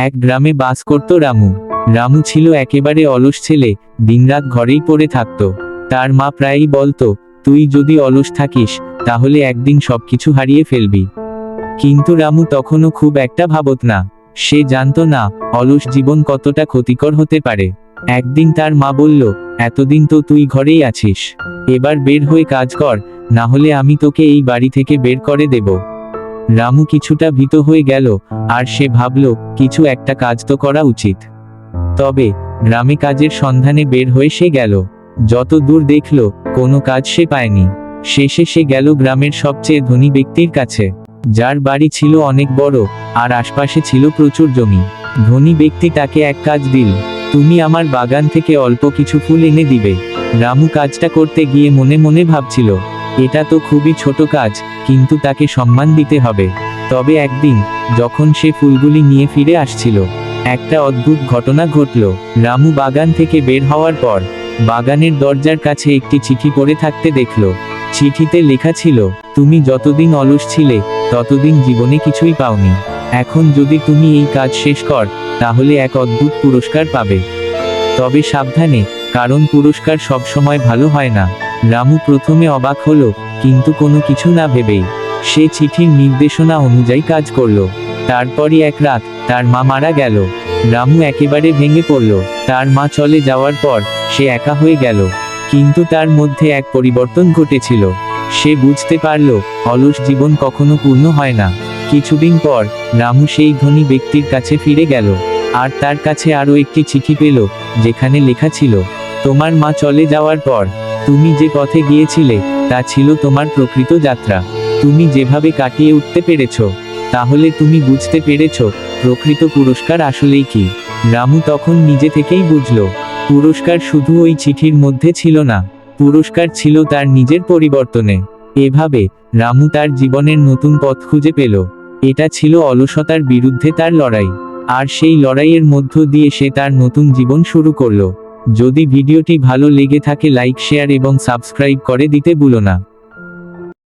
এক গ্রামে বাস করত রামু। রামু ছিল একেবারে অলস ছেলে, দিনরাত ঘরেই পড়ে থাকত। তার মা প্রায়ই বলতো, তুই যদি অলস থাকিস তাহলে একদিন সবকিছু হারিয়ে ফেলবি। কিন্তু রামু তখনও খুব একটা ভাবত না। সে জানতো না অলস জীবন কতটা ক্ষতিকর হতে পারে। একদিন তার মা বলল, এতদিন তো তুই ঘরেই আছিস, এবার বের হয়ে কাজ কর, না হলে আমি তোকে এই বাড়ি থেকে বের করে দেব। রামু কিছুটা ভীত হয়ে গেল, আর সে ভাবল কিছু একটা কাজ তো করা উচিত। তবে গ্রামে কাজের সন্ধানে বের হয়ে সে গেল। যত দূর দেখল কোনো কাজ সে পায়নি। শেষে সে গেল গ্রামের সবচেয়ে ধনী ব্যক্তির কাছে, যার বাড়ি ছিল অনেক বড় আর আশপাশে ছিল প্রচুর জমি। ধনী ব্যক্তি তাকে এক কাজ দিল, তুমি আমার বাগান থেকে অল্প কিছু ফুল এনে দিবে। রামু কাজটা করতে গিয়ে মনে মনে ভাবছিল, এটা তো খুবই ছোট কাজ, কিন্তু তাকে সম্মান দিতে হবে। তবে একদিন যখন সে ফুলগুলি নিয়ে ফিরে আসছিল, একটা অদ্ভুত ঘটনা ঘটল। রামু বাগান থেকে বের হওয়ার পর বাগানের দরজার কাছে একটি চিঠি পড়ে থাকতে দেখল। চিঠিতে লেখা ছিল, তুমি যতদিন অলস ছিলে ততদিন জীবনে কিছুই পাওনি। এখন যদি তুমি এই কাজ শেষ কর তাহলে এক অদ্ভুত পুরস্কার পাবে। তবে সাবধানে, কারণ পুরস্কার সবসময় ভালো হয় না। রামু প্রথমে অবাক হলো, কিন্তু কোনো কিছু না ভেবেই সে চিঠির নির্দেশনা অনুযায়ী কাজ করল। তারপরই এক রাত তার মা মারা গেল। রামু একেবারে ভেঙে পড়ল। তার মা চলে যাওয়ার পর সে একা হয়ে গেল। কিন্তু তার মধ্যে এক পরিবর্তন ঘটেছিল। সে বুঝতে পারল অলস জীবন কখনো পূর্ণ হয় না। কিছুদিন পর রামু সেই ধনী ব্যক্তির কাছে ফিরে গেল, আর তার কাছে আরও একটি চিঠি পেল, যেখানে লেখা ছিল, তোমার মা চলে যাওয়ার পর তুমি যে পথে গিয়েছিলে তা ছিল তোমার প্রকৃত যাত্রা। তুমি যেভাবে কাটিয়ে উঠতে পেরেছ, তাহলে তুমি বুঝতে পেরেছ প্রকৃত পুরস্কার আসলেই কি। রামু তখন নিজে থেকেই বুঝল, পুরস্কার শুধু ওই চিঠির মধ্যে ছিল না, পুরস্কার ছিল তার নিজের পরিবর্তনে। এভাবে রামু তার জীবনের নতুন পথ খুঁজে পেল। এটা ছিল অলসতার বিরুদ্ধে তার লড়াই, আর সেই লড়াইয়ের মধ্য দিয়ে সে তার নতুন জীবন শুরু করল। যদি ভিডিওটি ভালো লেগে থাকে লাইক, শেয়ার এবং সাবস্ক্রাইব করে দিতে ভুলো না।